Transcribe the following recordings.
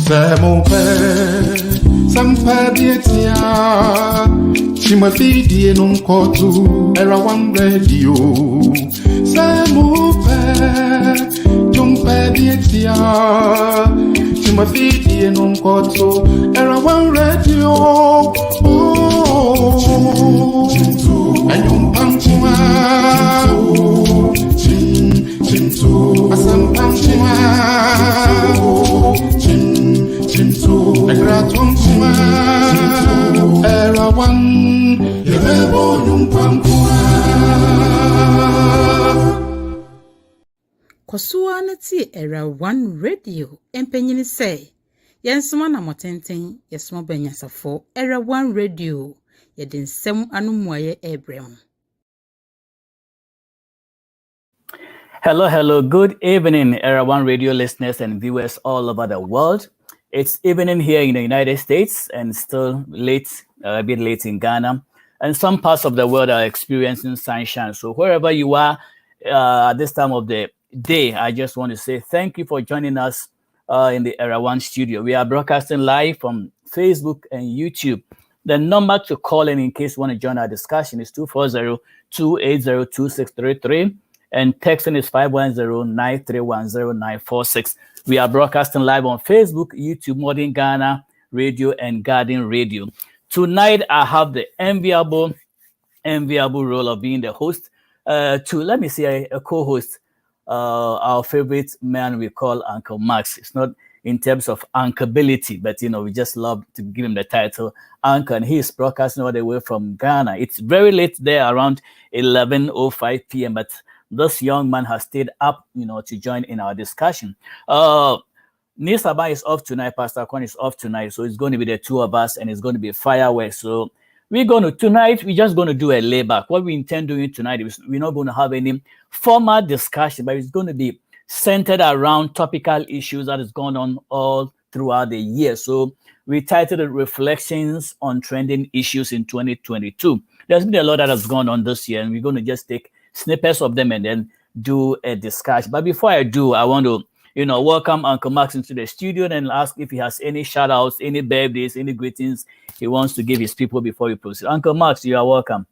Samope, Sampa Dietia, Chimothy non Kotu, Era One Radio. Samope, Jumpa Dietia, Chimothy non Kotu, Era One Radio. Oh, and Pampuma, Chimtu, Asam Pampuma. The Gratum Era One, Yebo Yumpankua. Kosua nati Era One Radio, Empenyini say, Yansuma na motenten, Yasmo Benyasafo, Era One Radio, Yedin Sem Anumwaye Abraham. Hello, good evening, Era One Radio listeners and viewers all over the world. It's evening here in the United States and still late, a bit late in Ghana. And some parts of the world are experiencing sunshine. So wherever you are at this time of the day, I just want to say thank you for joining us in the Era One studio. We are broadcasting live from Facebook and YouTube. The number to call in case you want to join our discussion is 240-280-2633. And texting is 510-9310946. We are broadcasting live on Facebook, YouTube, Modern Ghana Radio, and Garden Radio. Tonight, I have the enviable role of being the host to, let me say, a co-host, our favorite man we call Uncle Max. It's not in terms of uncleability, but, we just love to give him the title Uncle, and he is broadcasting all the way from Ghana. It's very late there, around 11:05 p.m., but this young man has stayed up, to join in our discussion. Nisaba is off tonight, Pastor Kwan is off tonight, so it's going to be the two of us, and it's going to be fireworks. So we're just going to do a layback. What we intend doing tonight is we're not going to have any formal discussion, but it's going to be centered around topical issues that is going on all throughout the year. So we titled it Reflections on Trending Issues in 2022. There's been a lot that has gone on this year, and we're going to just take snippets of them and then do a discussion. But before I do, I want to, welcome Uncle Max into the studio and ask if he has any shout outs, any birthdays, any greetings he wants to give his people before we proceed. Uncle Max, you are welcome.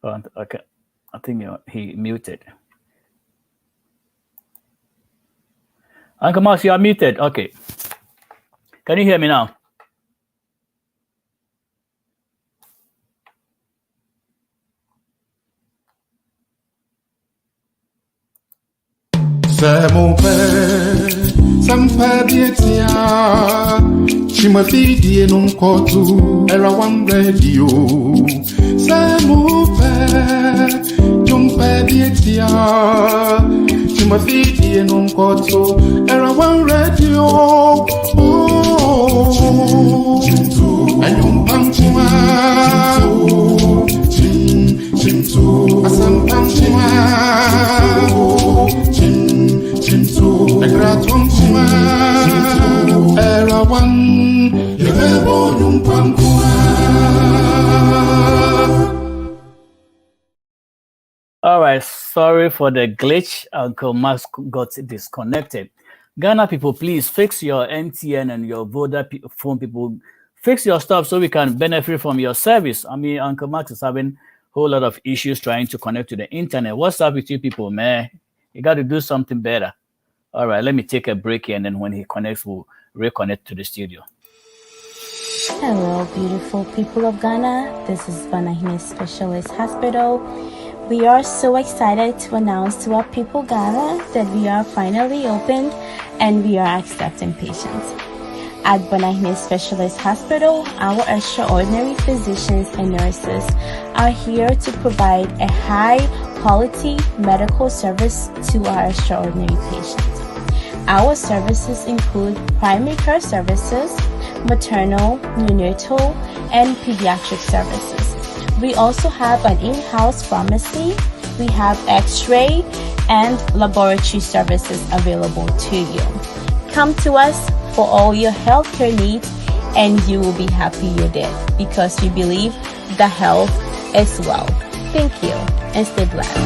Oh, okay. I think he muted. Uncle Max, you are muted. Okay. Can you hear me now? Samope, Sampa Dietia, Chimothy non Kotu, Era One Radio. Samope, Jumpa Dietia, Chimothy non Kotu, Era One Radio. Oh, and Pampuma, Chimtu, Asam Pampuma. The Gratum Era One, Yebo Yumpankua. All right, sorry for the glitch. Uncle Max got disconnected. Ghana people, please fix your MTN and your Vodafone people. Fix your stuff so we can benefit from your service. I mean, Uncle Max is having a whole lot of issues trying to connect to the internet. What's up with you people, man? You got to do something better. All right, let me take a break here, and then when he connects, we'll reconnect to the studio. Hello, beautiful people of Ghana. This is Vardon Specialist Hospital. We are so excited to announce to our people Ghana that we are finally opened and we are accepting patients. At Boison Specialist Hospital, our extraordinary physicians and nurses are here to provide a high-quality medical service to our extraordinary patients. Our services include primary care services, maternal, neonatal, and pediatric services. We also have an in-house pharmacy. We have X-ray and laboratory services available to you. Come to us for all your healthcare needs, and you will be happy you did, because we believe the health is wealth. Thank you, and stay blessed.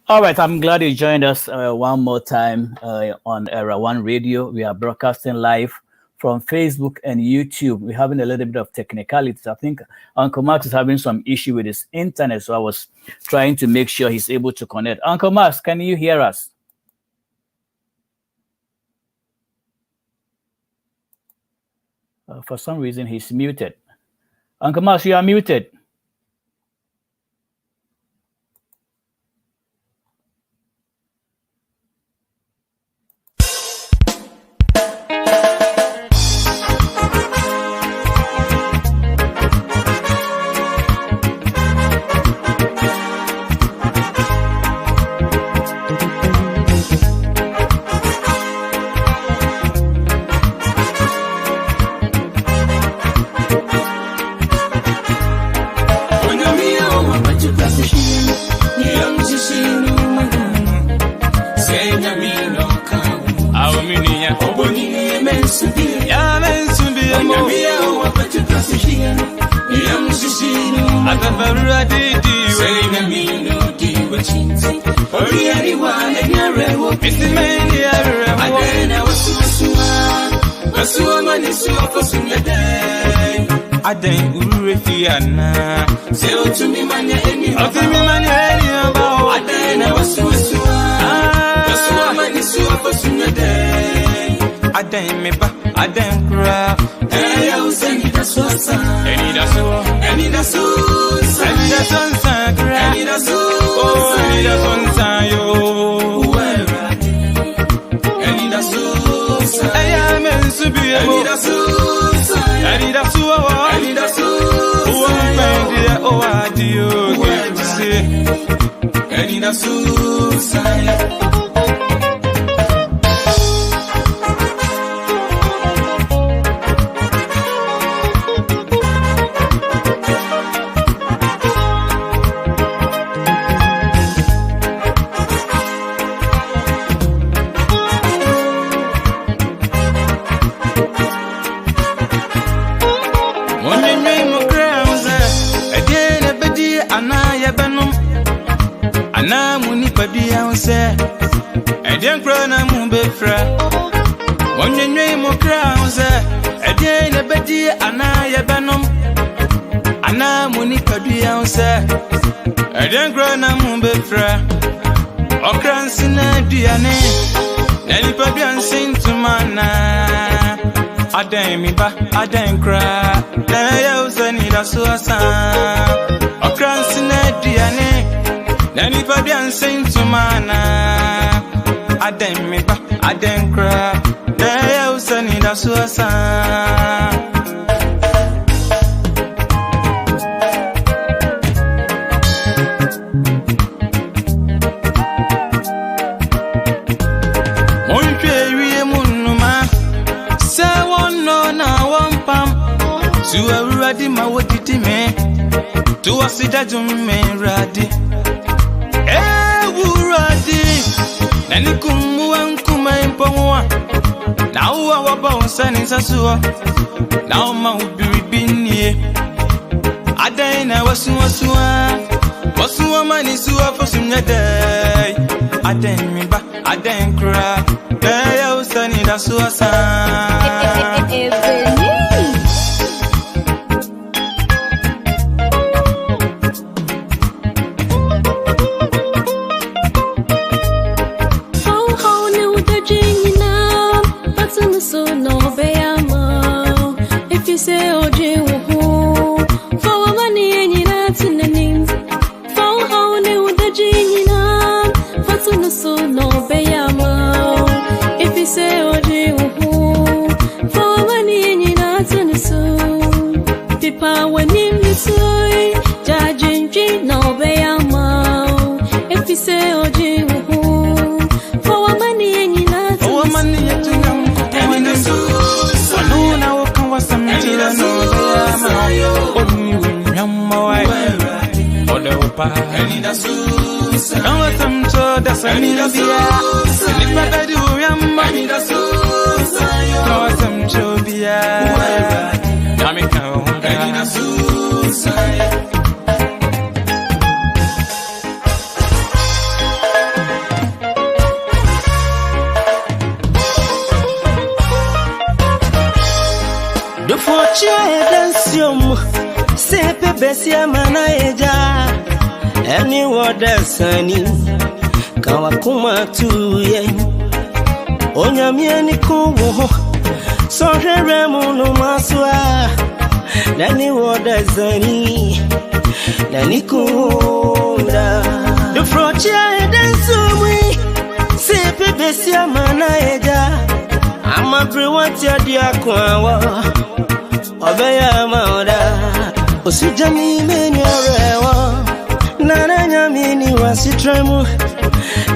All right, I'm glad you joined us one more time on Era One Radio. We are broadcasting live from Facebook and YouTube. We're having a little bit of technicalities. I think Uncle Max is having some issue with his internet, so I was trying to make sure he's able to connect. Uncle Max, can you hear us? For some reason, he's muted. Uncle Max, you are muted. Aden urefiana say to me manya eni about Aden wasu mani su afosunya day Aden me ba Aden kra ya useni da sosa eni da sonsa kra eni da sonsa yo eni da sonsa ya mensu bi eni da sonsa eni da sonsa oh, adio, get to see. And in a suicide. Eden krona mumbe fra Onyenwe mo crown se Eden ebedi anaye banom Ana muni kadua se Eden krona mumbe fra Okransi na duane Nani pabian sintumana Aden mi ba Aden kra Na ya usani da suasa Okransi na duane Nani pabian sintumana Aden me ba, Aden kra, ya usani da suasa. Onche wiye munuma, se wono na wampam. Tu awuradi ma wodidi me, tu asida jumme radi. Wuradi. Nani kumuwa impongwa Na uwa waba unsani sasua Na uma ubiribinye Adaina Wasua mani suwa fosumnyadai Adain miba, adain kra Daya usani da suasa siom sepe besia mana eja any word sani kawa kuma tuye onyamie ni ko wo so hwere mu no maswa any word sani nani kunda the frontier densumi sepe besia mana eja amabri want ya dia kwa obeya maoda osujami meni orewa nana nyamini wasitremu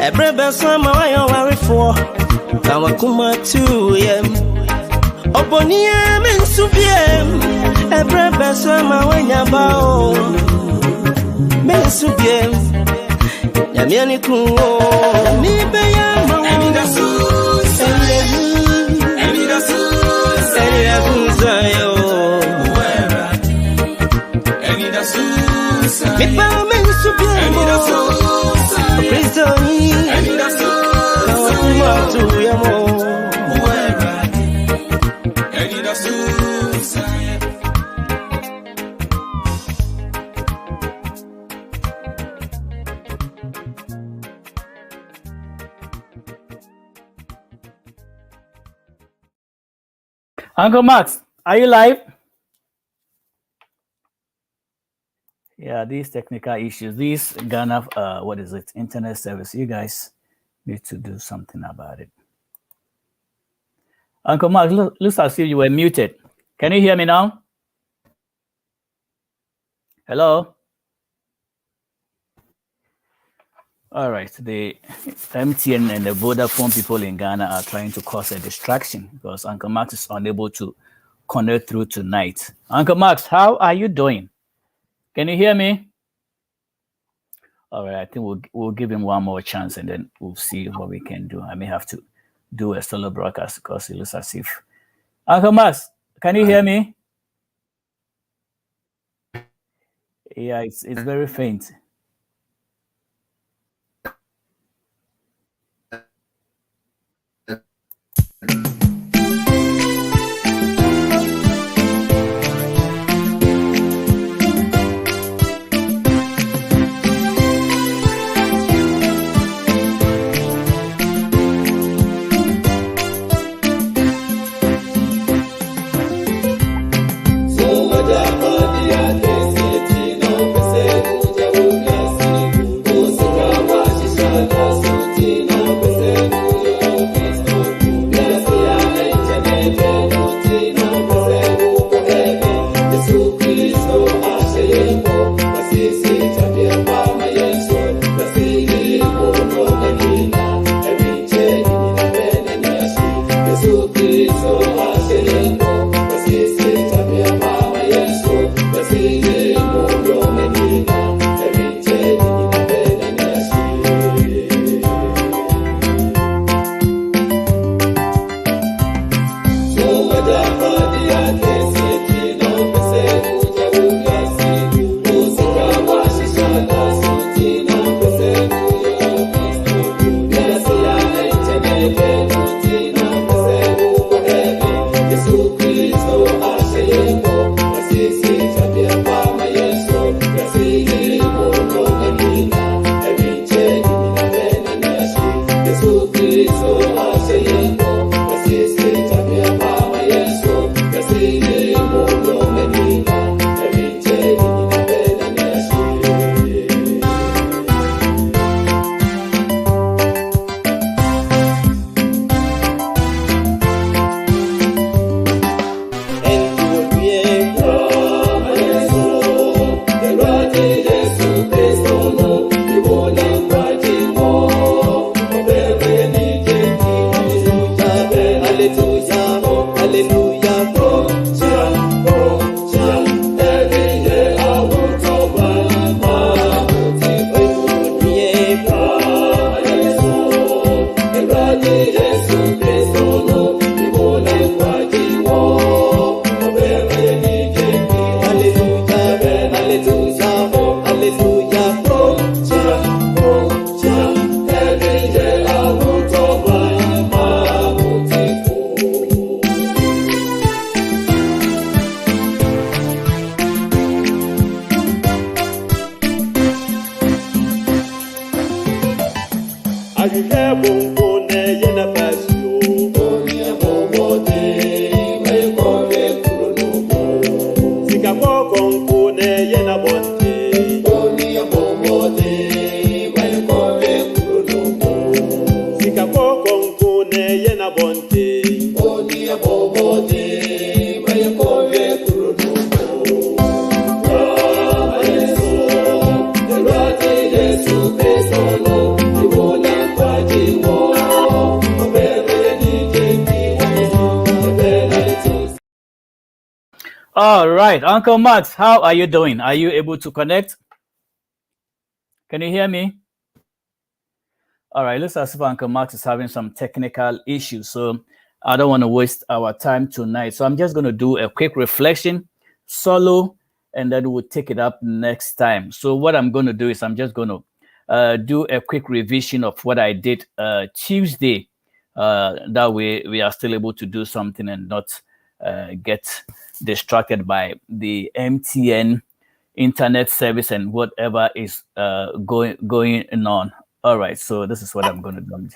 ebrebe so ma wayo warefo kawa kuma tu yem obonie mensubiem ebrebe so ma wanya bao mensubiem yamiani kuo ni beya ma emida sus emida sus yo emida sus me pa men subiem emida sus pristoni emida sus ma tu yamo emida sus Uncle Max, are you live? Yeah, these technical issues, these Ghana, what is it, internet service, you guys need to do something about it. Uncle Max, looks as if you were muted. Can you hear me now? Hello? All right, the MTN and the Vodafone people in Ghana are trying to cause a distraction because Uncle Max is unable to connect through tonight. Uncle Max, how are you doing? Can you hear me? All right, I think we'll give him one more chance and then we'll see what we can do. I may have to do a solo broadcast because it looks as if... Uncle Max, can you hear me? Yeah, it's very faint. All right, Uncle Max, how are you doing? Are you able to connect? Can you hear me? All right, looks as if Uncle Max is having some technical issues, so I don't want to waste our time tonight. So I'm just going to do a quick reflection, solo, and then we'll take it up next time. So what I'm going to do is I'm just going to do a quick revision of what I did Tuesday. That way we are still able to do something and not get distracted by the MTN internet service and whatever is going on. All right, so this is what I'm going to do.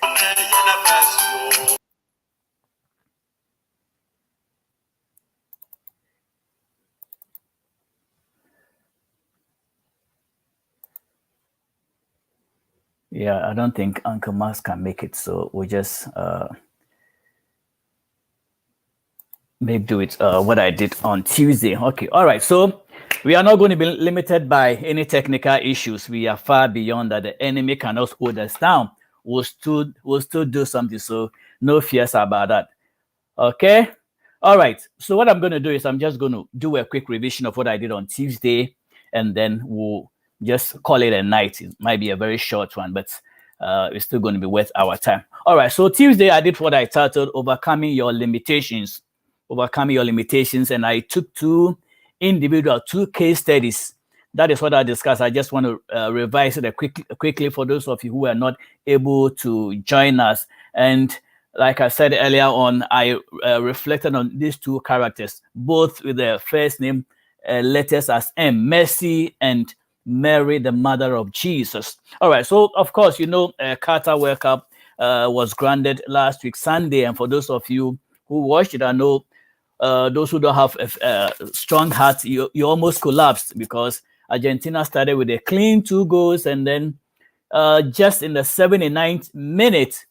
Yeah, I don't think Uncle Max can make it, so we'll just make do it what I did on Tuesday. Okay, all right, so we are not going to be limited by any technical issues. We are far beyond that. The enemy cannot hold us down. We'll still do something, so no fears about that. Okay, all right, so what I'm going to do is I'm just going to do a quick revision of what I did on Tuesday, and then we'll just call it a night. It might be a very short one, but it's still going to be worth our time. All right, so Tuesday I did what I titled Overcoming Your Limitations. Overcoming Your Limitations, and I took two case studies. That is what I discussed. I just want to revise it quickly for those of you who are not able to join us. And like I said earlier on, I reflected on these two characters, both with their first name letters as M, Mercy and Mary, the mother of Jesus. All right, so of course, you know, Carter World Cup was granted last week, Sunday. And for those of you who watched it, I know those who don't have a strong heart, you almost collapsed because Argentina started with a clean 2 goals, and then just in the 79th minute,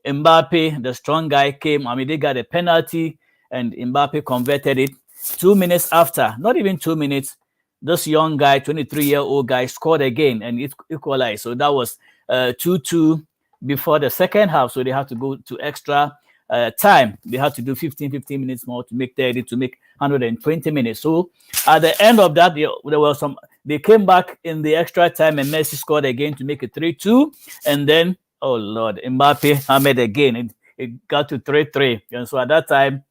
Mbappe, the strong guy, came. I mean, they got a penalty, and Mbappe converted it. 2 minutes after, not even 2 minutes, this young guy, 23-year-old guy, scored again and it equalized. So that was 2-2 before the second half. So they had to go to extra time. They had to do 15 minutes more to make 30, to make 120 minutes. So at the end of that, there was they came back in the extra time and Messi scored again to make it 3-2. And then, oh Lord, Mbappe hammered again. It got to 3-3. And so at that time,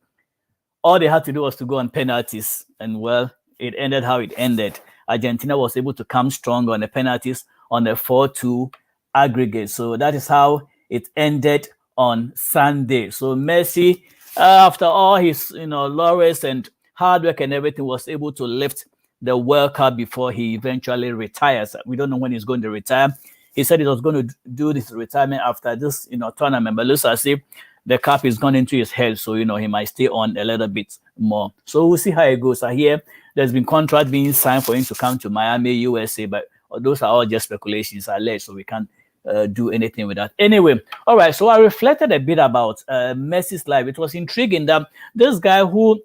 all they had to do was to go on penalties. And well, it ended how it ended. Argentina was able to come strong on the penalties on the 4-2 aggregate. So that is how it ended on Sunday. So Messi, after all his laurels and hard work and everything, was able to lift the World Cup before he eventually retires. We don't know when he's going to retire. He said he was going to do this retirement after this tournament, but looks as if the cap is gone into his head, so he might stay on a little bit more. So we'll see how it goes. I hear there's been contract being signed for him to come to Miami, USA, but those are all just speculations, alleged, so we can't do anything with that. Anyway, all right, so I reflected a bit about Messi's life. It was intriguing that this guy who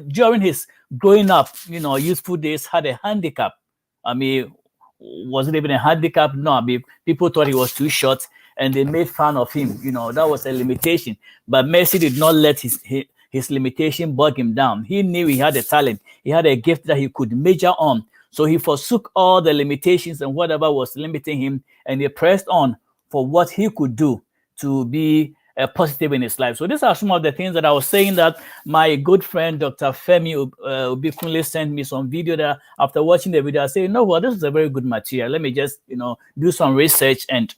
during his growing up, youthful days, had a handicap. I mean, was it even a handicap? No, I mean, people thought he was too short and they made fun of him. That was a limitation. But Messi did not let his limitation bog him down. He knew he had a talent. He had a gift that he could measure on. So he forsook all the limitations and whatever was limiting him, and he pressed on for what he could do to be positive in his life. So these are some of the things that I was saying that my good friend, Dr. Femi Obikunle, sent me some video that after watching the video, I said, this is a very good material. Let me just, do some research and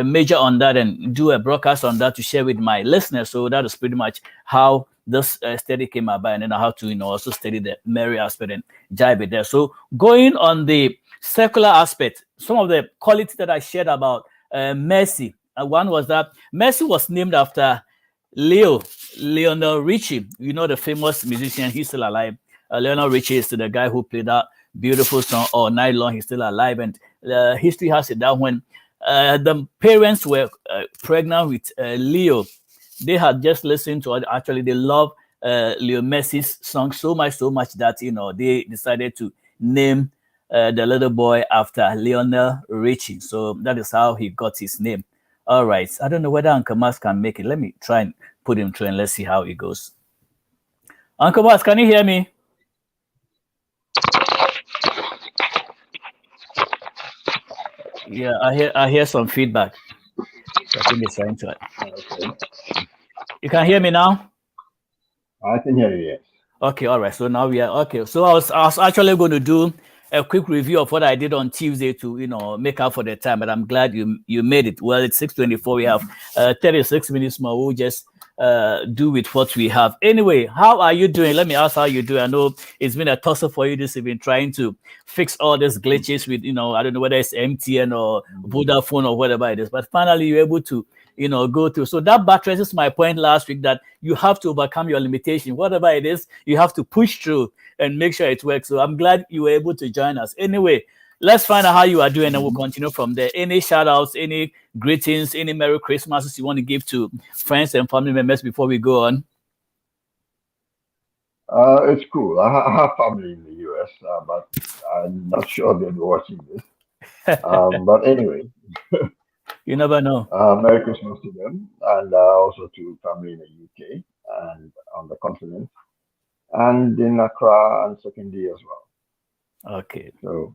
major on that and do a broadcast on that to share with my listeners. So that is pretty much how this study came about, and then how to also study the Mary aspect and jibe it there. So going on the secular aspect, some of the qualities that I shared about Messi. One was that Messi was named after Lionel Richie. The famous musician. He's still alive. Lionel Richie is the guy who played that beautiful song All Night Long. He's still alive, and history has it that when the parents were pregnant with Leo, they had just listened to it. Actually, they love Leo Messi's song so much that they decided to name the little boy after Lionel Richie. So that is how he got his name. All right. I don't know whether Uncle Mas can make it. Let me try and put him through and let's see how it goes. Uncle Mas, can you hear me? Yeah, I hear some feedback. I think it's trying to. You can hear me now? I can hear you, yes. Okay, all right. So now we are okay. So I was actually going to do a quick review of what I did on Tuesday to make up for the time, but I'm glad you made it. Well, it's 6:24. We have 36 minutes more. We'll just do with what we have. Anyway, how are you doing? Let me ask how you do. I know it's been a tussle for you this evening trying to fix all these glitches with I don't know whether it's MTN or Vodafone or whatever it is, but finally you're able to go through. So that buttresses my point last week that you have to overcome your limitation. Whatever it is, you have to push through and make sure it works. So I'm glad you were able to join us. Anyway, let's find out how you are doing and we'll continue from there. Any shout outs, any greetings, any Merry Christmases you want to give to friends and family members before we go on? It's cool. I have family in the US, but I'm not sure they'll be watching this. But anyway. You never know. Merry Christmas to them, and also to family in the UK and on the continent, and in Accra and Secondary as well. Okay. So,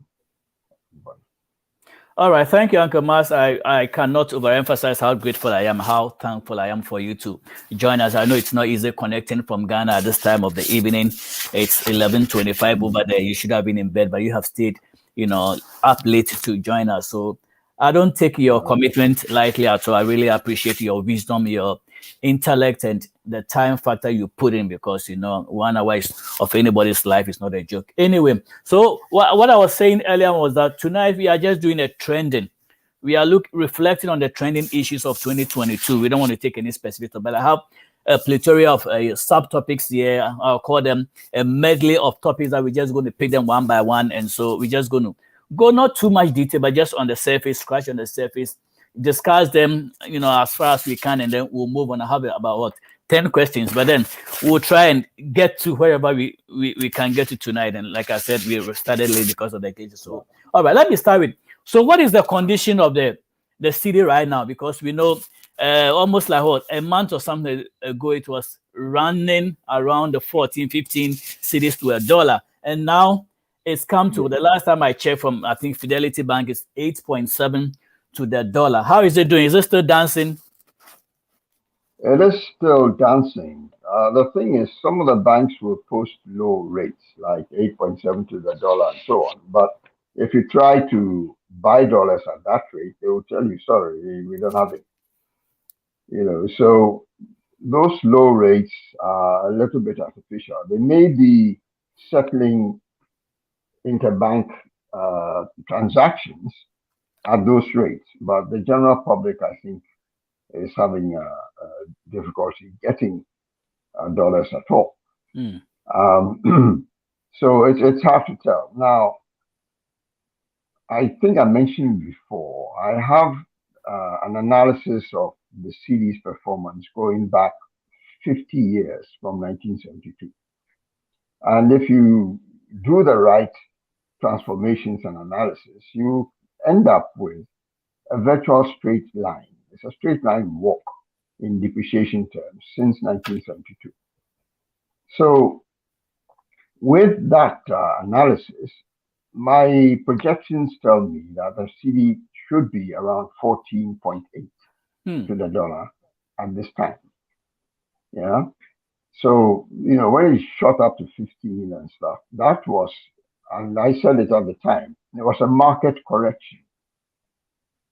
all right. Thank you, Uncle Mas. I cannot overemphasize how grateful I am, how thankful I am for you to join us. I know it's not easy connecting from Ghana at this time of the evening. It's 11:25 over there. You should have been in bed, but you have stayed, up late to join us. So I don't take your commitment lightly at all. I really appreciate your wisdom, your intellect, and the time factor you put in because, 1 hour of anybody's life is not a joke. Anyway, so what I was saying earlier was that tonight we are just doing a trending. We are reflecting on the trending issues of 2022. We don't want to take any specific, but I have a plethora of subtopics here. I'll call them a medley of topics that we're just going to pick them one by one. And so we're just going to go not too much detail, but just on the surface, scratch on the surface, discuss them, as far as we can, and then we'll move on. I have about 10 questions, but then we'll try and get to wherever we can get to tonight. And like I said, we started late because of the cases. So, all right, let me start with. So, what is the condition of the city right now? Because we know almost like a month or something ago, it was running around the 14, 15 cities to $1, and now it's come to the last time I checked from I think Fidelity Bank is 8.7 to the dollar. How is it doing? Is it still dancing? It is still dancing. The thing is, some of the banks will post low rates, like 8.7 to the dollar and so on. But if you try to buy dollars at that rate, they will tell you, sorry, we don't have it. So those low rates are a little bit artificial. They may be settling interbank transactions at those rates, but the general public, I think, is having difficulty getting dollars at all. So it's hard to tell. Now, I think I mentioned before, I have an analysis of the CD's performance going back 50 years from 1972. And if you do the right transformations and analysis, you end up with a virtual straight line. It's a straight line walk in depreciation terms since 1972. So with that analysis, my projections tell me that the CD should be around 14.8 to the dollar at this time. Yeah. So, when it shot up to 15 and stuff, that was, and I said it at the time, there was a market correction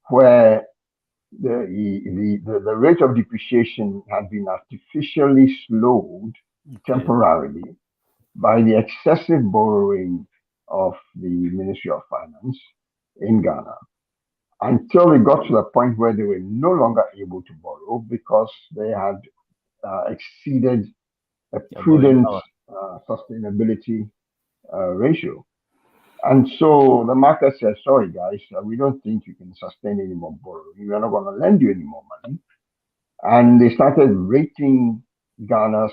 where the rate of depreciation had been artificially slowed temporarily by the excessive borrowing of the Ministry of Finance in Ghana until it got to the point where they were no longer able to borrow because they had exceeded a prudent sustainability ratio. And so the market says, sorry, guys, we don't think you can sustain any more borrowing. We're not going to lend you any more money. And they started rating Ghana's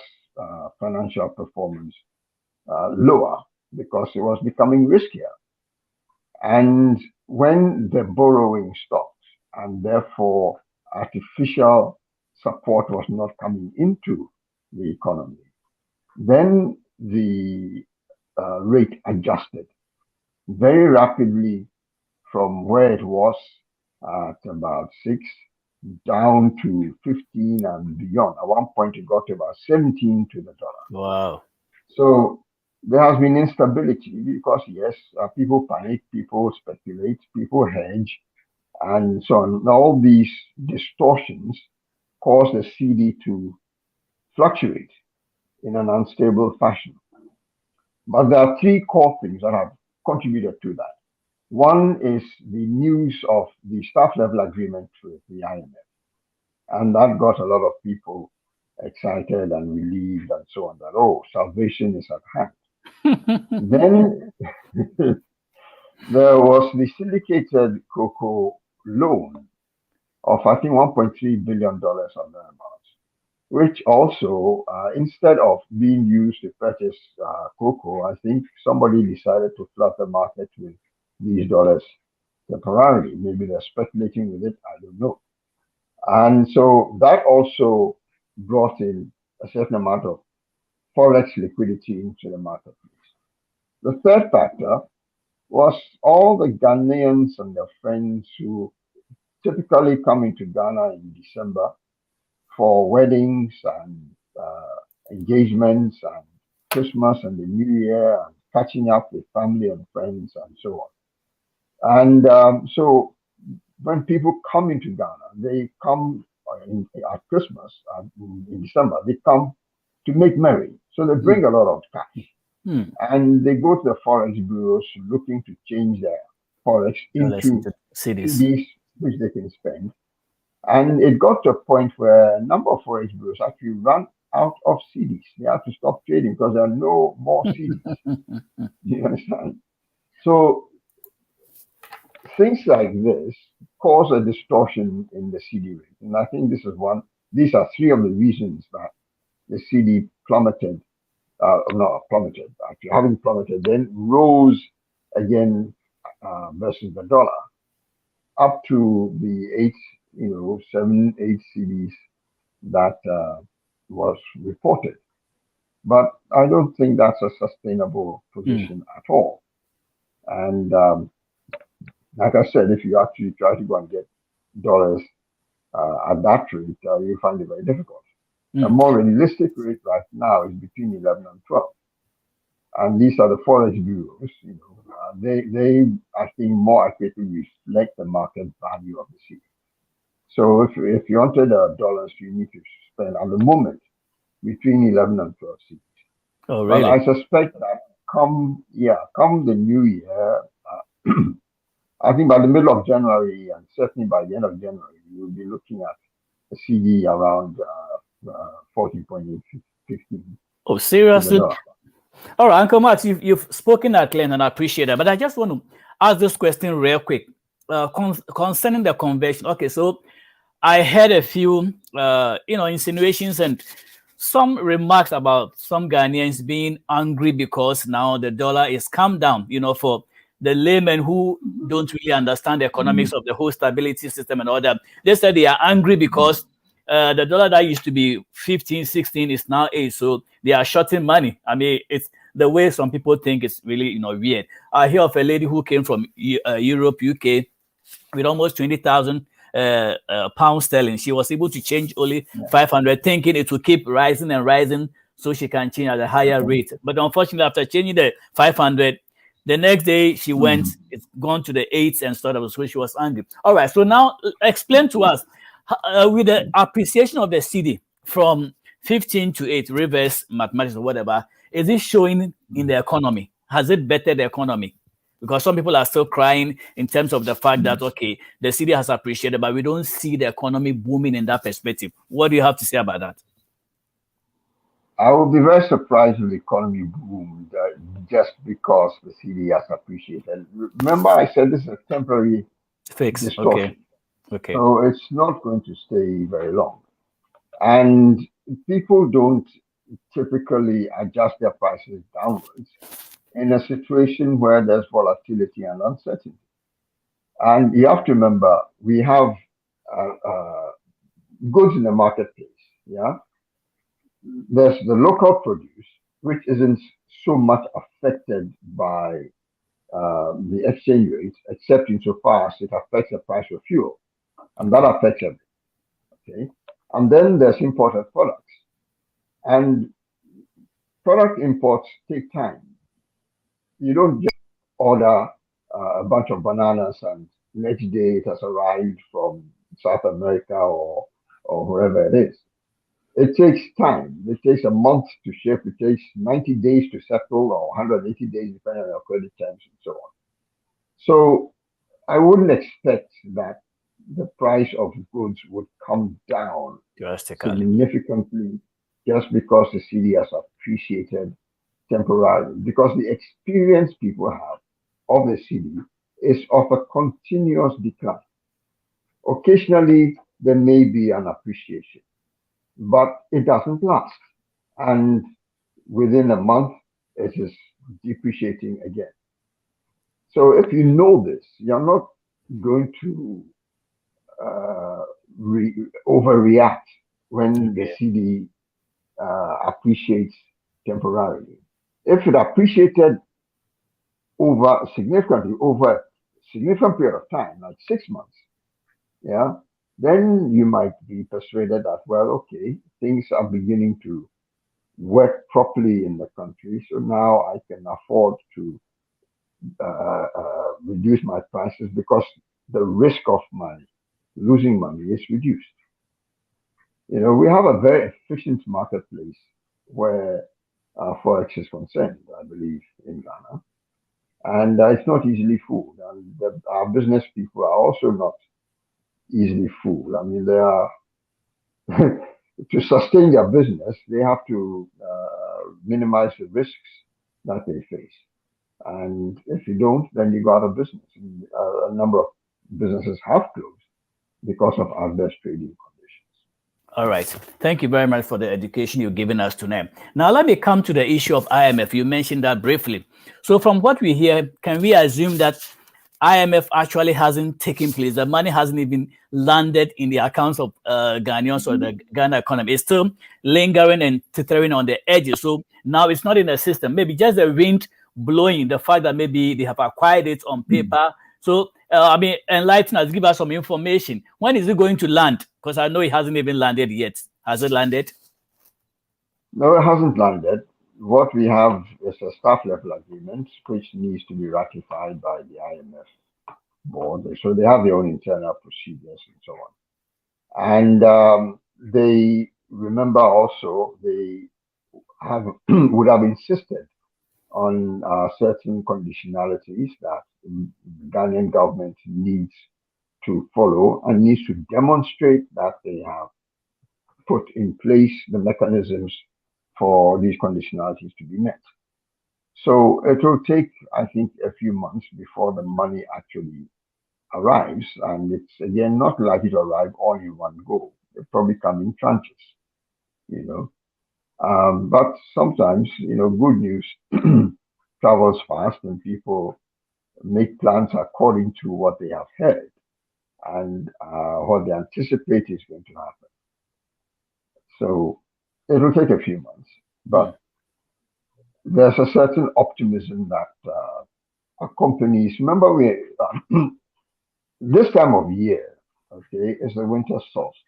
financial performance lower because it was becoming riskier. And when the borrowing stopped and therefore artificial support was not coming into the economy, then the rate adjusted very rapidly from where it was at about 6 down to 15 and beyond. At one point, it got to about 17 to the dollar. Wow. So there has been instability because, yes, people panic, people speculate, people hedge, and so on. All these distortions cause the CD to fluctuate in an unstable fashion. But there are three core things that have contributed to that. One is the news of the staff level agreement with the IMF, and that got a lot of people excited and relieved and so on, that, oh, salvation is at hand. Then there was the syndicated cocoa loan of, I think, $1.3 billion on thereabouts, which also, instead of being used to purchase cocoa, I think somebody decided to flood the market with these dollars temporarily. Maybe they're speculating with it, I don't know. And so that also brought in a certain amount of forex liquidity into the marketplace. The third factor was all the Ghanaians and their friends who typically come into Ghana in December for weddings and engagements and Christmas and the New Year and catching up with family and friends and so on. And so when people come into Ghana, they come at Christmas in December, they come to make merry. So they bring a lot of cash. And they go to the forex bureaus looking to change their forex into CDs, which they can spend. And it got to a point where a number of forex bureaus actually ran out of CDs. They had to stop trading because there are no more CDs. You understand? So things like this cause a distortion in the CD rate. And I think this is one, these are three of the reasons that the CD plummeted, not plummeted, actually having plummeted, then rose again versus the dollar up to the 7, 8 CDs that was reported. But I don't think that's a sustainable position at all. And like I said, if you actually try to go and get dollars at that rate, you find it very difficult. A more realistic rate right now is between 11 and 12. And these are the forex bureaus, they I think more accurately reflect the market value of the CD. So if you wanted dollars, you need to spend at the moment between 11 and 12 CDs. Oh, really? But I suspect that come the new year, I think by the middle of January and certainly by the end of January, you'll be looking at a CD around 14.8, 15. Oh, seriously? All right, Uncle Max, you've spoken at length and I appreciate that. But I just want to ask this question real quick concerning the conversion. Okay, so I heard a few, insinuations and some remarks about some Ghanaians being angry because now the dollar is come down, for the laymen who don't really understand the economics of the whole stability system and all that. They said they are angry because the dollar that used to be 15, 16 is now 8. So they are shorting money. I mean, it's the way some people think it's really, weird. I hear of a lady who came from Europe, UK, with almost 20,000 pounds sterling. She was able to change only 500, thinking it will keep rising and rising so she can change at a higher rate. But unfortunately, after changing the 500, the next day she went, it's gone to the 8s and started, so she was angry. All right, so now explain to us, with the appreciation of the CD from 15 to 8, reverse mathematics or whatever, is it showing in the economy? Has it bettered the economy? Because some people are still crying in terms of the fact that, okay, the CD has appreciated, but we don't see the economy booming in that perspective. What do you have to say about that? I would be very surprised if the economy boomed just because the CD has appreciated. Remember, I said this is a temporary fix. distortion. Okay. So it's not going to stay very long. And people don't typically adjust their prices downwards in a situation where there's volatility and uncertainty. And you have to remember, we have goods in the marketplace. Yeah, there's the local produce, which isn't so much affected by the exchange rate, except insofar as it affects the price of fuel, and that affects everything. Okay, and then there's imported products, and product imports take time. You don't just order a bunch of bananas and next day it has arrived from South America or wherever it is. It takes time. It takes a month to ship. It takes 90 days to settle or 180 days depending on your credit terms and so on. So I wouldn't expect that the price of goods would come down Drastically. significantly just because the cedi has appreciated temporarily, because the experience people have of the cedi is of a continuous decline. Occasionally, there may be an appreciation, but it doesn't last. And within a month, it is depreciating again. So if you know this, you're not going to overreact when the cedi appreciates temporarily. If it appreciated significantly over a significant period of time, like 6 months, yeah, then you might be persuaded that, well, okay, things are beginning to work properly in the country, so now I can afford to reduce my prices because the risk of my losing money is reduced. We have a very efficient marketplace where Forex is concerned, I believe, in Ghana. And it's not easily fooled. And our business people are also not easily fooled. I mean, they are, to sustain their business, they have to minimize the risks that they face. And if you don't, then you go out of business. And, a number of businesses have closed because of adverse trading conditions. All right. Thank you very much for the education you've given us tonight. Now, let me come to the issue of IMF. You mentioned that briefly. So from what we hear, can we assume that IMF actually hasn't taken place? The money hasn't even landed in the accounts of Ghanaians or the Ghana economy. It's still lingering and teetering on the edges. So now it's not in the system. Maybe just the wind blowing, the fact that maybe they have acquired it on paper. So, enlighten us, give us some information. When is it going to land? Because I know it hasn't even landed yet. Has it landed? No, it hasn't landed. What we have is a staff level agreement, which needs to be ratified by the IMF board. So they have their own internal procedures and so on. And they remember also they would have insisted on certain conditionalities that the Ghanaian government needs to follow and needs to demonstrate that they have put in place the mechanisms for these conditionalities to be met. So it will take, I think, a few months before the money actually arrives. And it's, again, not likely to arrive all in one go. They'll probably come in tranches, but sometimes, good news travels fast and people make plans according to what they have heard and what they anticipate is going to happen. So it will take a few months, but there's a certain optimism that accompanies. Remember, this time of year, okay, is the winter solstice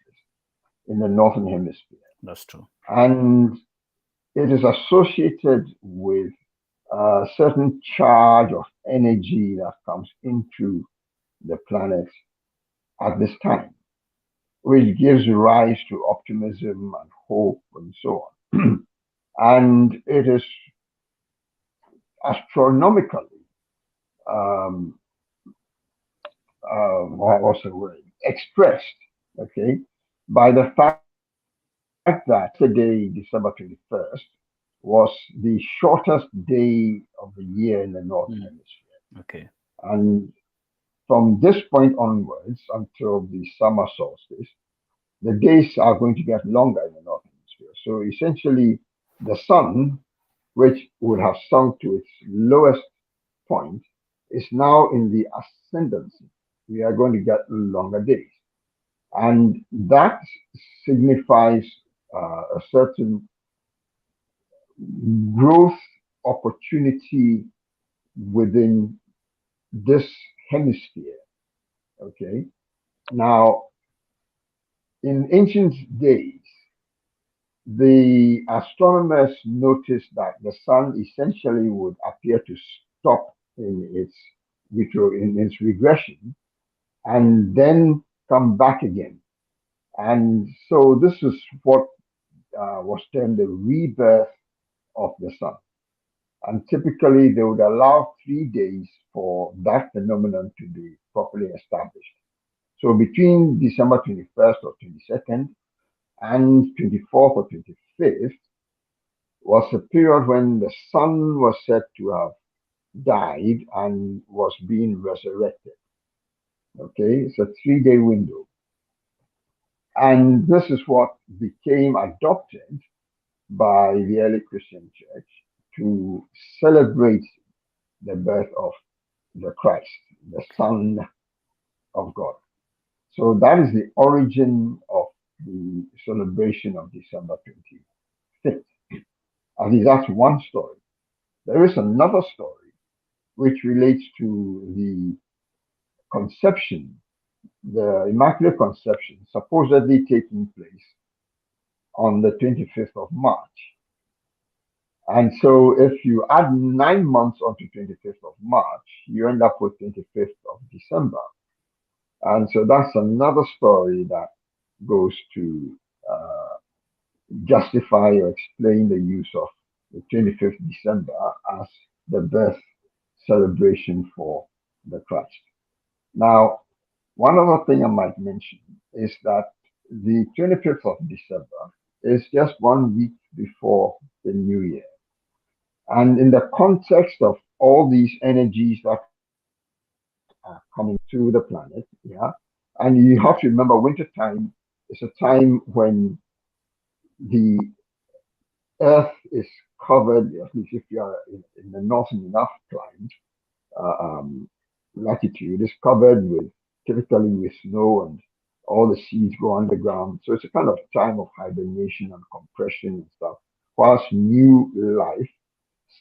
in the northern hemisphere. That's true. And it is associated with a certain charge of energy that comes into the planet at this time, which gives rise to optimism and hope and so on. And it is astronomically, what's the word, expressed, okay, by the fact that today, December 21st, was the shortest day of the year in the Northern Hemisphere. Okay. And from this point onwards until the summer solstice, the days are going to get longer in the northern hemisphere. So essentially, the sun, which would have sunk to its lowest point, is now in the ascendancy. We are going to get longer days. And that signifies a certain growth opportunity within this hemisphere. Okay. Now, in ancient days, the astronomers noticed that the sun essentially would appear to stop in its regression and then come back again. And so this is what was termed the rebirth of the sun. And typically they would allow 3 days for that phenomenon to be properly established. So between December 21st or 22nd and 24th or 25th was a period when the sun was said to have died and was being resurrected. Okay, it's a 3-day window. And this is what became adopted by the early Christian church to celebrate the birth of the Christ, the Son of God. So that is the origin of the celebration of December 25th. I think that's one story. There is another story which relates to the conception, the Immaculate Conception, supposedly taking place on the 25th of March. And so if you add 9 months onto 25th of March, you end up with 25th of December. And so that's another story that goes to justify or explain the use of the 25th December as the birth celebration for the Christ. Now, one other thing I might mention is that the 25th of December is just 1 week before the New Year. And in the context of all these energies that are coming to the planet, yeah, and you have to remember winter time is a time when the earth is covered, at least if you are in the northern enough climate, latitude, is covered with typically with snow, and all the seeds go underground. So it's a kind of time of hibernation and compression and stuff, whilst new life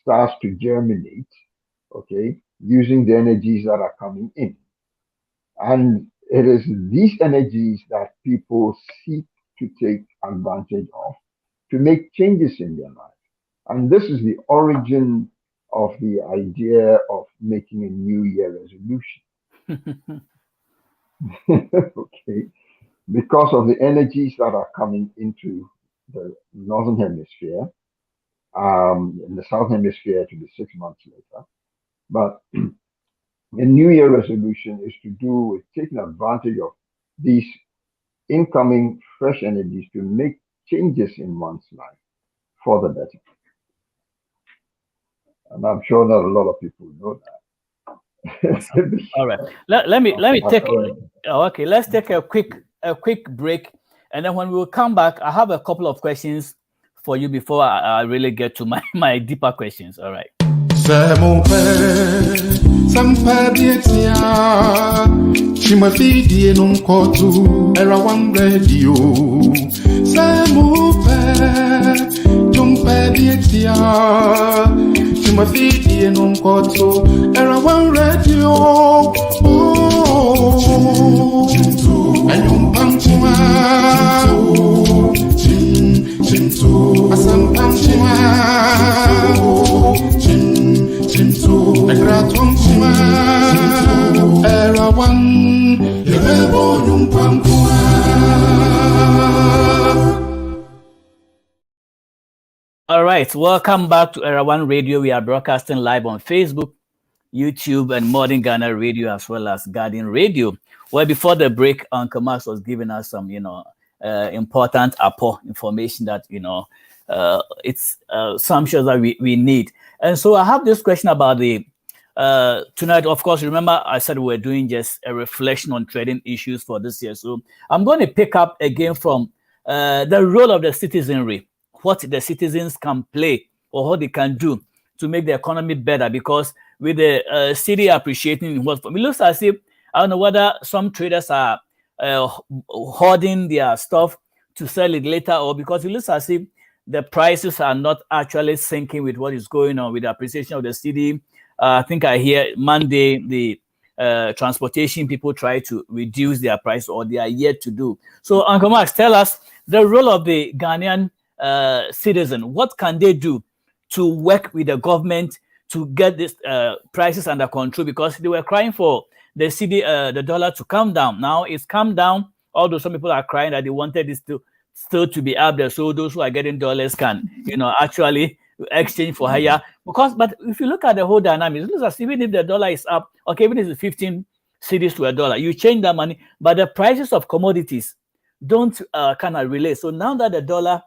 starts to germinate, okay, using the energies that are coming in. And it is these energies that people seek to take advantage of to make changes in their life. And this is the origin of the idea of making a New Year resolution. Okay, because of the energies that are coming into the northern hemisphere, in the southern hemisphere to be 6 months later. But the New Year resolution is to do with taking advantage of these incoming fresh energies to make changes in one's life for the better. And I'm sure not a lot of people know that. All right. Let me take. Okay, let's take a quick break, and then when we will come back, I have a couple of questions for you before I really get to my deeper questions. All right. Chimafidi non kotu era one radio. Samupe jumpe dietia. Chimafidi non kotu era one radio. Oh, ayum pam chima. Chintu asam pam chima. Chintu agratum chima. Era one, yebonum pampua. All right, welcome back to Era One Radio. We are broadcasting live on Facebook, YouTube, and Modern Ghana Radio, as well as Guardian Radio. Well, before the break, Uncle Max was giving us some, important information that it's some shows that we need. And so I have this question about the tonight, of course, remember I said we're doing just a reflection on trading issues for this year. So I'm going to pick up again from the role of the citizenry, what the citizens can play or what they can do to make the economy better. Because with the city appreciating what it looks as if, I don't know whether some traders are hoarding their stuff to sell it later, or because it looks as if the prices are not actually syncing with what is going on with the appreciation of the city. I think I hear Monday the transportation people try to reduce their price, or they are yet to do. So, Uncle Max, tell us the role of the Ghanaian citizen. What can they do to work with the government to get this prices under control? Because they were crying for the city, the dollar to come down. Now it's come down, although some people are crying that they wanted this to still to be up there, so those who are getting dollars can, actually exchange for higher. But if you look at the whole dynamics, it looks as even if the dollar is up, okay, even if it's 15 cedis to a dollar, you change that money, but the prices of commodities don't kind of relate. So now that the dollar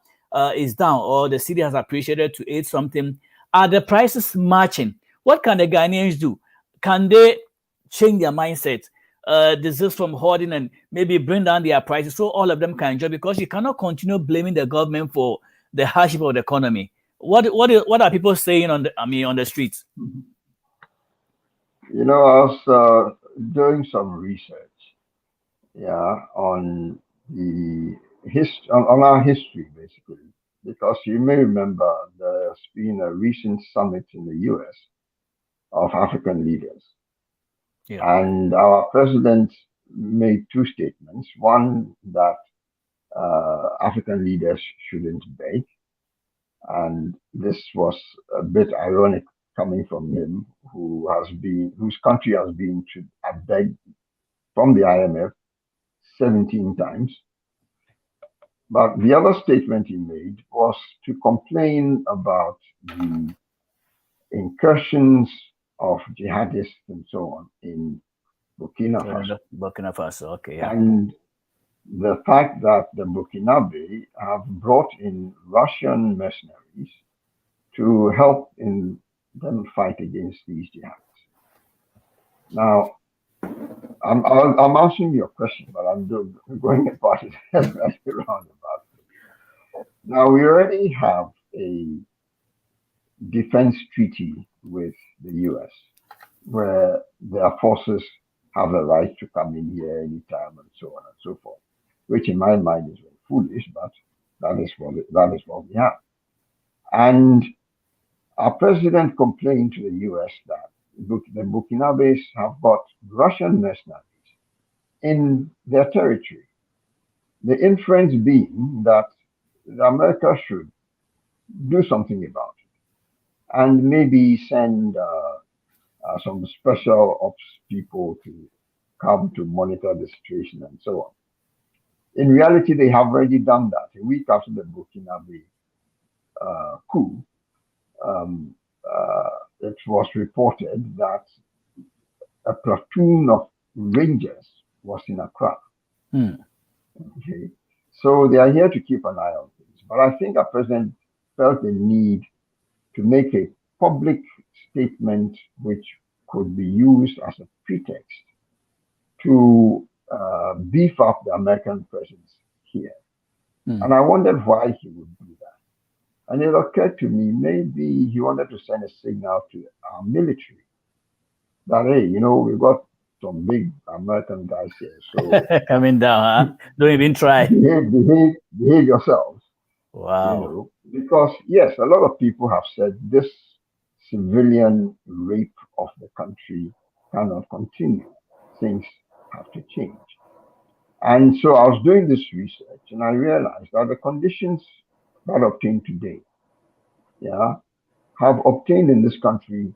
is down, or the cedi has appreciated to 8 something, are the prices matching? What can the Ghanaians do? Can they change their mindset, desist from hoarding, and maybe bring down their prices so all of them can enjoy? Because you cannot continue blaming the government for the hardship of the economy. What are people saying on the streets? I was doing some research, on the on our history, basically, because you may remember there's been a recent summit in the U.S. of African leaders. Yeah. And our president made 2 statements. One, that African leaders shouldn't beg. And this was a bit ironic coming from him, whose country has been to beg from the IMF 17 times. But the other statement he made was to complain about the incursions of jihadists and so on in Burkina Faso. Burkina Faso, okay, yeah. And the fact that the Burkinabe have brought in Russian mercenaries to help in them fight against these jihadists. Now, I'm answering your question, but I'm going about it roundabout. Now, we already have a defense treaty with the U.S. where their forces have the right to come in here anytime and so on and so forth, which in my mind is very foolish, but that is what we have. And our president complained to the U.S. that the Burkinabes have got Russian mercenaries in their territory. The inference being that America should do something about it and maybe send some special ops people to come to monitor the situation and so on. In reality, they have already done that. A week after the Burkinabe coup, it was reported that a platoon of Rangers was in Accra. Okay, so they are here to keep an eye on things. But I think our president felt the need to make a public statement which could be used as a pretext to beef up the American presence here. And I wondered why he would do that. And it occurred to me, maybe he wanted to send a signal to our military that, hey, we've got some big American guys here. So coming down, huh? Don't even try. Behave yourselves. Wow. Because, yes, a lot of people have said this civilian rape of the country cannot continue. Things have to change. And so I was doing this research and I realized that the conditions that obtained today, have obtained in this country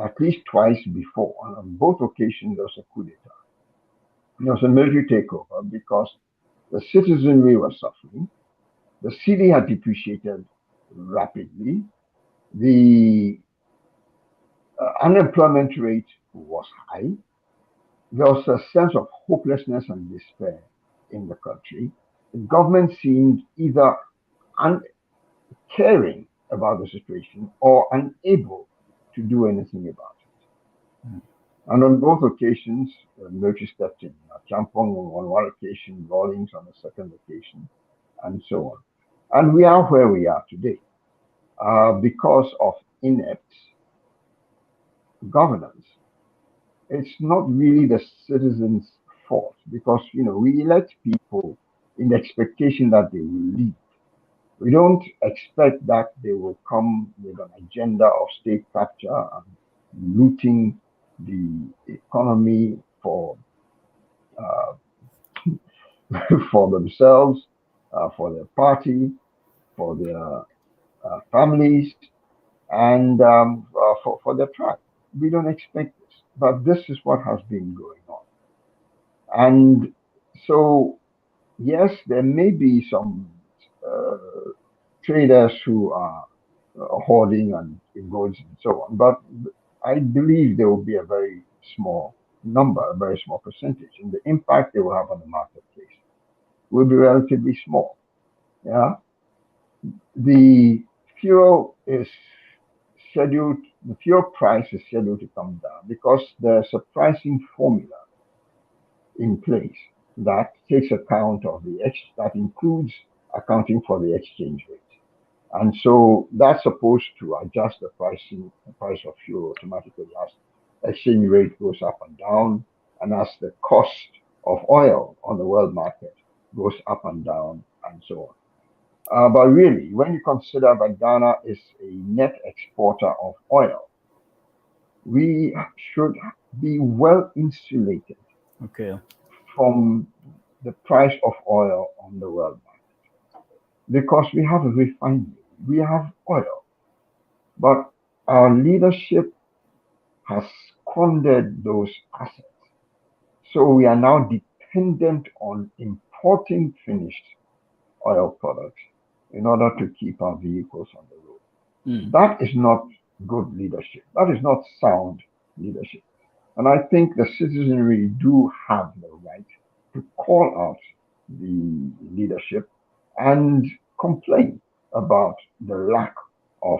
at least twice before. And on both occasions, there was a coup d'etat. There was a military takeover because the citizenry was suffering. The cedi had depreciated rapidly. The unemployment rate was high. There was a sense of hopelessness and despair in the country. The government seemed either uncaring about the situation or unable to do anything about it. And on both occasions, the military stepped in. Champong on one occasion, Rawlings on the second occasion, and so on. And we are where we are today because of inept governance. It's not really the citizens' fault because we elect people in the expectation that they will lead. We don't expect that they will come with an agenda of state capture and looting the economy for for themselves, for their party, for their families, and for their tribe. We don't expect this, but this is what has been going on. And so, yes, there may be some uh, traders who are hoarding and in goods and so on, but I believe there will be a very small number, a very small percentage, and the impact they will have on the marketplace will be relatively small. Yeah, the fuel is the fuel price is scheduled to come down because there's a pricing formula in place that takes account of that includes accounting for the exchange rate. And so that's supposed to adjust the price of fuel automatically as exchange rate goes up and down, and as the cost of oil on the world market goes up and down, and so on. But really, when you consider that Ghana is a net exporter of oil, we should be well insulated from the price of oil on the world market because we have a refinery, we have oil, but our leadership has squandered those assets. So we are now dependent on importing finished oil products in order to keep our vehicles on the road. That is not good leadership. That is not sound leadership. And I think the citizenry do have the right to call out the leadership and complain about the lack of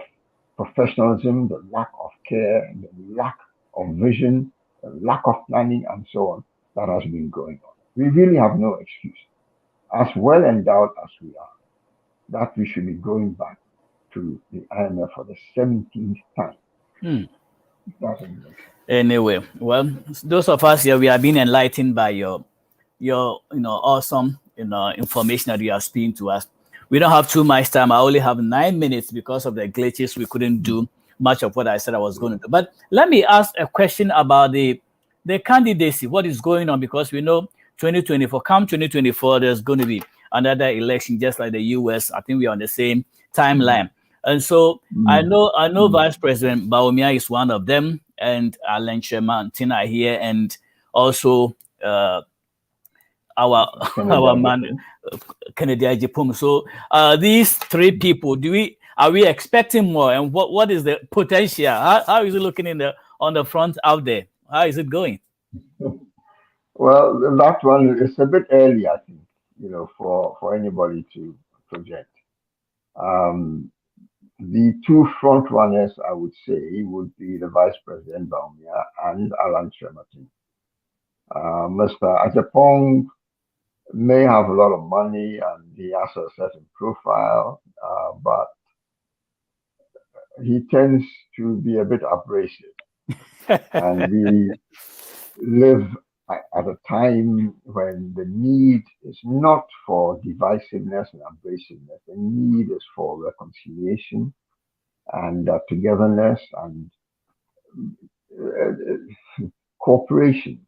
professionalism, the lack of care, the lack of vision, the lack of planning, and so on that has been going on. We really have no excuse, as well endowed as we are, that we should be going back to the IMF for the 17th time. Anyway, well, those of us here, we are being enlightened by your awesome information that you are speaking to us. We don't have too much time. I only have 9 minutes because of the glitches. We couldn't do much of what I said I was going to do. But let me ask a question about the candidacy. What is going on? Because we know 2024, come 2024, there's going to be another election, just like the US. I think we are on the same timeline. And so I know Vice President Baumia is one of them, and Alan Sherman Tina here, and also our man Kennedy Ajipum. So these three people, are we expecting more? And what is the potential? How is it looking on the front out there? How is it going? Well, that one is a bit early, I think, for anybody to project. The two front runners, I would say, would be the Vice President Baumia and Alan Sherman. Mr. Ajapong may have a lot of money and he has a certain profile, but he tends to be a bit abrasive. And we live at a time when the need is not for divisiveness and abrasiveness. The need is for reconciliation and togetherness and cooperation,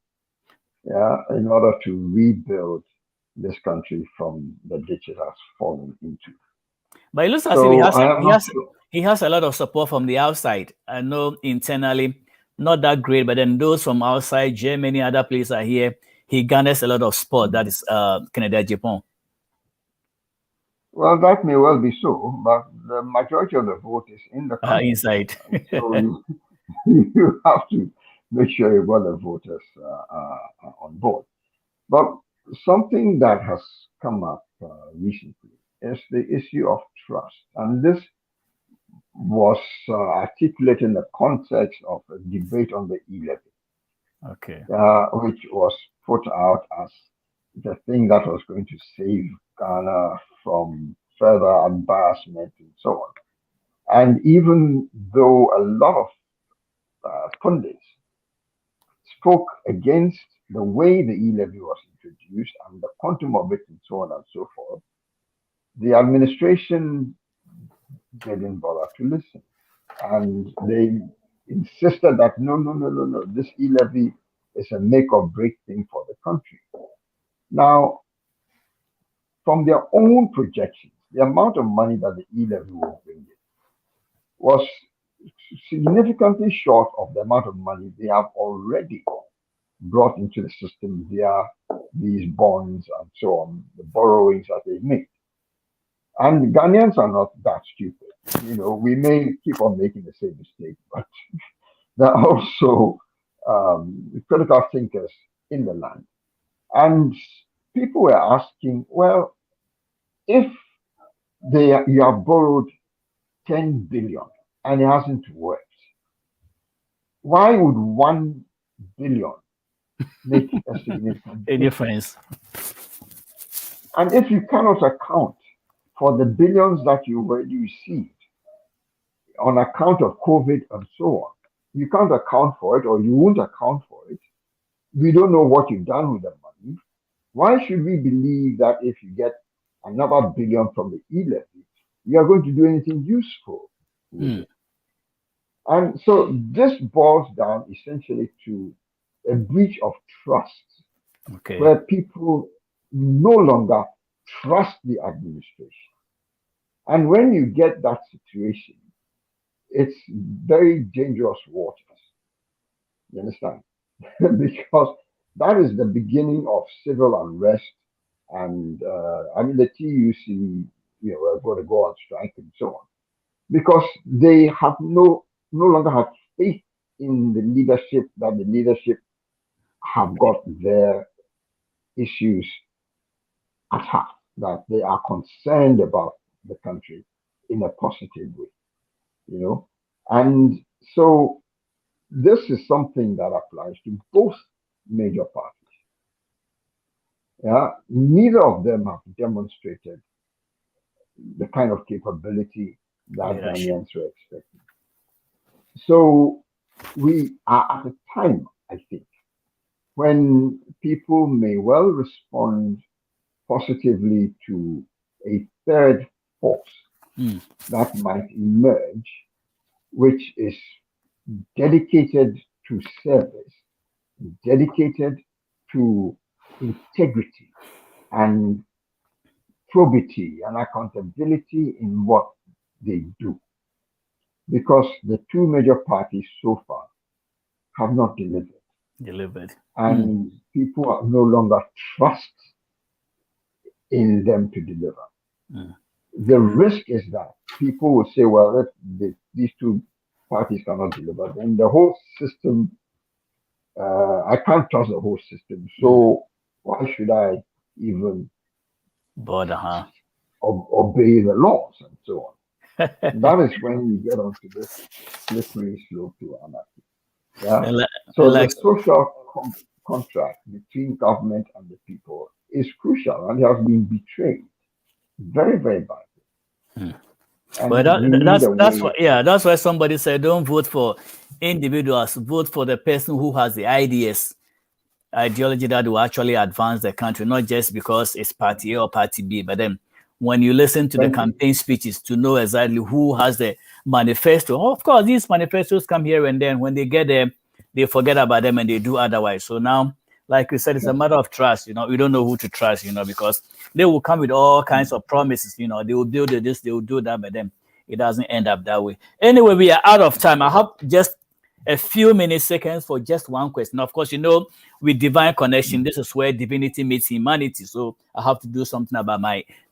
in order to rebuild this country from the ditch it has fallen into. But it looks as if he has a lot of support from the outside. I know internally, not that great, but then those from outside, Germany, other places are here. He garners a lot of support. That is Canada, Japan. Well, that may well be so, but the majority of the vote is in the country. Inside. So you have to make sure you've got the voters on board. But something that has come up recently is the issue of trust. And this was articulated in the context of a debate on the e-levy, Okay. which was put out as the thing that was going to save Ghana from further embarrassment and so on. And even though a lot of pundits spoke against the way the e-levy was introduced and the quantum of it and so on and so forth, the administration didn't bother to listen. And they insisted that no, this e-levy is a make or break thing for the country. Now, from their own projections, the amount of money that the e-levy will bring in was significantly short of the amount of money they have already brought into the system via these bonds and so on, the borrowings that they make. And Ghanaians are not that stupid. We may keep on making the same mistake, but there are also critical thinkers in the land. And people were asking, well, if you have borrowed 10 billion and it hasn't worked, why would 1 billion make a significant difference? And if you cannot account for the billions that you already received on account of COVID and so on, you can't account for it, or you won't account for it. We don't know what you've done with the money. Why should we believe that if you get another billion from the e-levy, you are going to do anything useful with it? And so this boils down essentially to a breach of trust, where people no longer trust the administration. And when you get that situation, it's very dangerous waters. You understand? Because that is the beginning of civil unrest. And the TUC, are going to go on strike and so on, because they have no longer have faith in the leadership, that the leadership have got their issues at heart, that they are concerned about the country in a positive way, And so this is something that applies to both major parties. Neither of them have demonstrated the kind of capability that Ghanaians were expecting. So we are at a time, I think, when people may well respond positively to a third force that might emerge, which is dedicated to service, dedicated to integrity and probity and accountability in what they do. Because the two major parties so far have not delivered. And people are no longer trust in them to deliver. The risk is that people will say, well, if these two parties cannot deliver, then the whole system, I can't trust the whole system. So why should I even obey the laws and so on? That is when you get onto this slippery slope to anarchy. So the social contract between government and the people is crucial, and it has been betrayed very, very badly. But that's why somebody said, don't vote for individuals, vote for the person who has the ideology that will actually advance the country, not just because it's party A or party B, but then when you listen to the campaign speeches to know exactly who has the manifesto. Of course, these manifestos come here and then when they get there, they forget about them and they do otherwise. So now, like you said, it's a matter of trust. We don't know who to trust, because they will come with all kinds of promises. They will build this, they will do that, but then it doesn't end up that way. Anyway, we are out of time. I have just a few seconds for just one question. Of course, with divine connection, this is where divinity meets humanity. So I have to do something about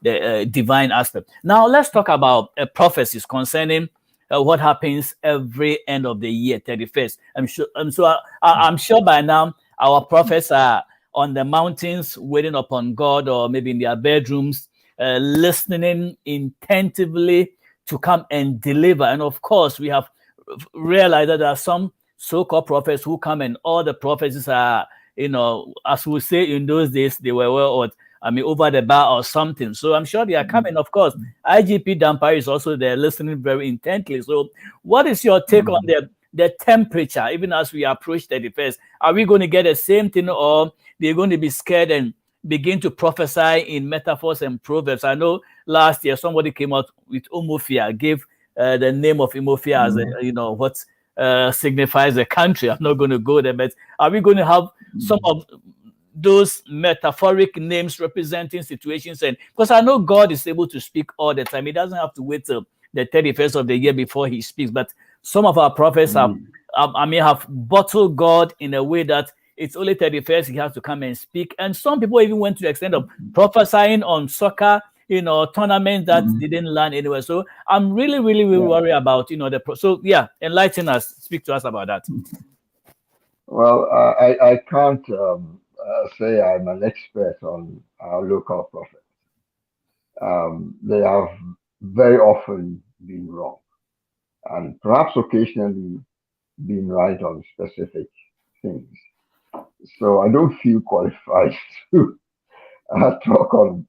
the divine aspect. Now, let's talk about prophecies concerning what happens every end of the year, 31st. I'm sure by now our prophets are on the mountains waiting upon God, or maybe in their bedrooms, listening intensively to come and deliver. And of course, we have realized that there are some so-called prophets who come, and all the prophecies are, as we say in those days, they were over the bar or something. So I'm sure they are coming. Of course, IGP Dampare is also there listening very intently. So what is your take on the temperature, even as we approach 31st? Are we going to get the same thing, or they're going to be scared and begin to prophesy in metaphors and proverbs? I know last year somebody came out with Umofia, gave the name of Umofia as what signifies a country. I'm not going to go there, but are we going to have some of those metaphoric names representing situations? And because I know God is able to speak all the time, He doesn't have to wait till the 31st of the year before He speaks. But some of our prophets have bottled God in a way that it's only 31st He has to come and speak. And some people even went to the extent of prophesying on soccer, tournaments that didn't land anywhere. So I'm really worried about, so yeah, enlighten us, speak to us about that. Well, I can't say I'm an expert on our local prophets. They have very often been wrong, and perhaps occasionally been right on specific things. So I don't feel qualified to talk on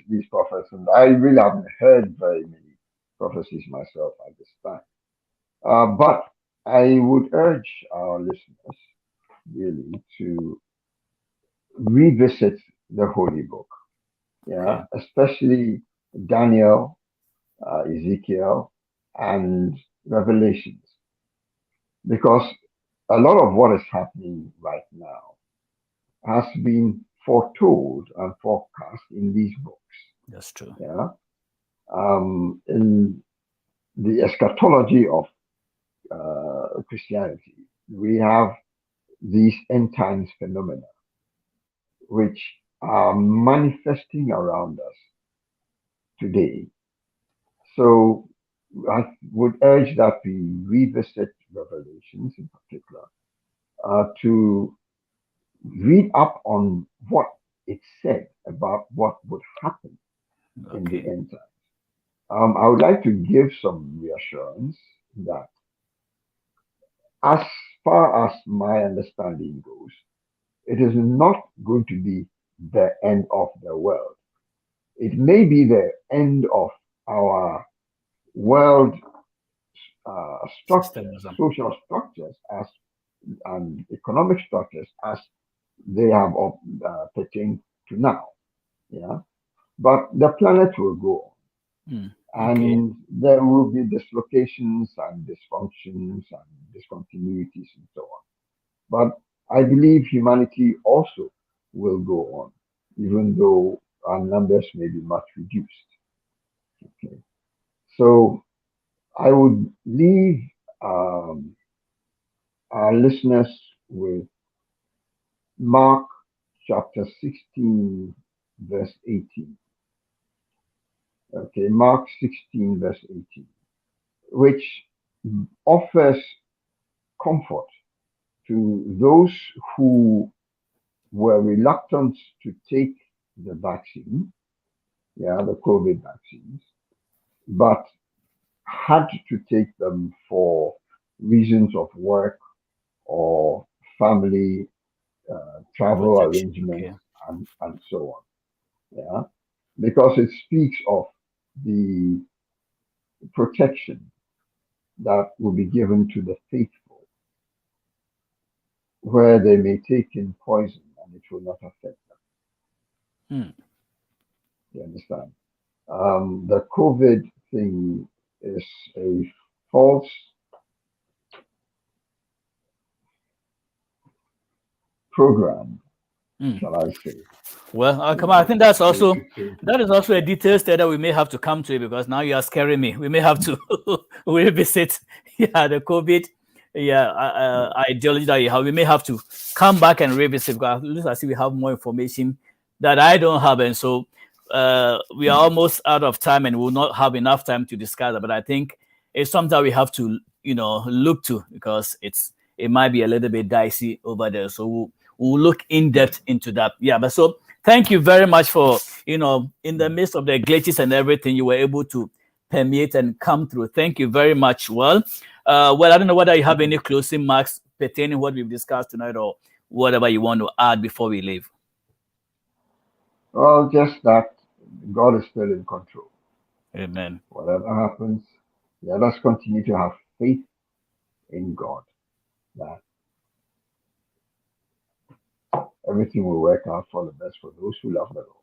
these prophets, and I really haven't heard very many prophecies myself at this time. But I would urge our listeners really to revisit the Holy Book, especially Daniel, Ezekiel, and Revelations, because a lot of what is happening right now has been foretold and forecast in these books. That's true. Yeah. In the eschatology of Christianity, we have these end times phenomena which are manifesting around us today. So I would urge that we revisit Revelations in particular to read up on what it said about what would happen in the end times. I would like to give some reassurance that as far as my understanding goes, it is not going to be the end of the world. It may be the end of our world structures, social structures, and economic structures as they have pertained to now. Yeah, but the planet will go on, and there will be dislocations and dysfunctions and discontinuities and so on. But I believe humanity also will go on, even though our numbers may be much reduced. Okay, so I would leave our listeners with Mark chapter 16, verse 18. Okay, Mark 16, verse 18, which offers comfort to those who were reluctant to take the vaccine, the COVID vaccines, but had to take them for reasons of work or family travel arrangements and so on. Yeah, because it speaks of the protection that will be given to the faithful, where they may take in poison and it will not affect them. You understand? The COVID thing is a false program, shall I say. Well, come on. I think that is also a detail that we may have to come to, because now you are scaring me. We may have to revisit the COVID ideology that you have. We may have to come back and revisit, because at least I see we have more information that I don't have, and so we are almost out of time and will not have enough time to discuss it. But I think it's something that we have to look to, because it might be a little bit dicey over there. So we'll look in depth into that. Yeah, but so thank you very much for, in the midst of the glitches and everything, you were able to permeate and come through. Thank you very much. Well, I don't know whether you have any closing marks pertaining to what we've discussed tonight or whatever you want to add before we leave. Well, just that God is still in control. Amen. Whatever happens, let us continue to have faith in God that everything will work out for the best for those who love the Lord.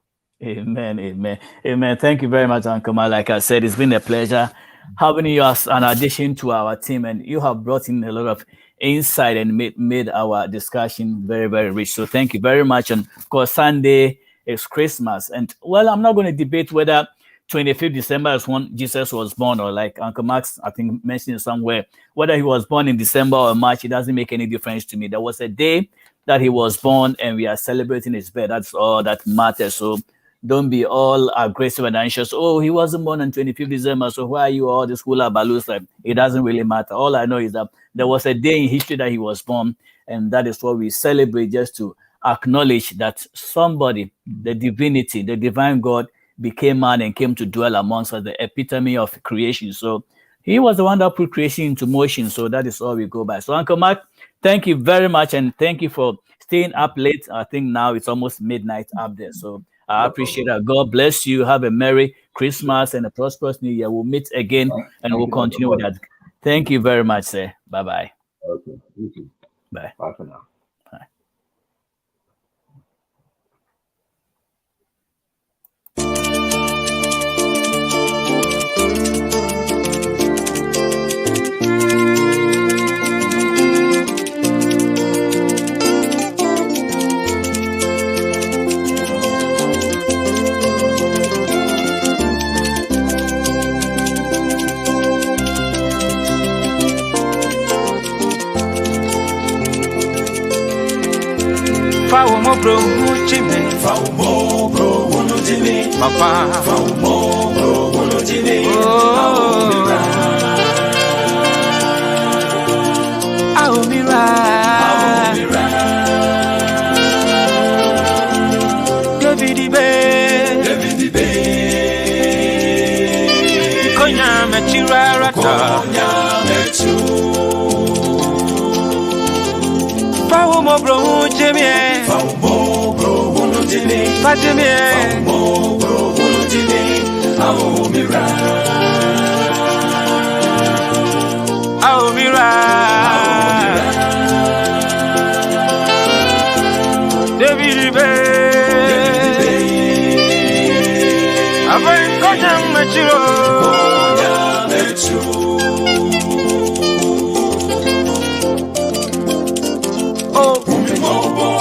Amen, amen, amen. Thank you very much, Uncle Ma. Like I said, it's been a pleasure having you as an addition to our team, and you have brought in a lot of insight and made our discussion very, very rich. So thank you very much. And of course, Sunday is Christmas, and well, I'm not going to debate whether 25th December is when Jesus was born, or like Uncle Max, I think, mentioned somewhere, whether he was born in December or March, it doesn't make any difference to me. There was a day that he was born, and we are celebrating his birth. That's all that matters. So don't be all aggressive and anxious. Oh, he wasn't born on 25th December, so why are you all this hula balloons? Like, it doesn't really matter. All I know is that there was a day in history that he was born, and that is what we celebrate, just to acknowledge that somebody, the divinity, the divine God, became man and came to dwell amongst us, the epitome of creation. So he was the one that put creation into motion. So that is all we go by. So Uncle Mark, thank you very much, and thank you for staying up late. I think now it's almost midnight up there. So I appreciate that. God bless you. Have a Merry Christmas and a prosperous New Year. We'll meet again and we'll continue with that. Thank you very much, sir. Bye-bye. Okay. You too. Bye. Bye for now. Bye. Faumo bro, Jimmy. Faumo bro, Jimmy. Papa. Faumo bro, Jimmy. Oh, Aumira. David Bay. David Bay. Konya Mechira Rata. Konya Mechu. Faumo bro, Jimmy. Faumo bro, Jimmy. Fajimi. Faumo bro, Jimmy. Aumira. Aumira. David Bay. Aven Konya Mechiro. Konya Mechu.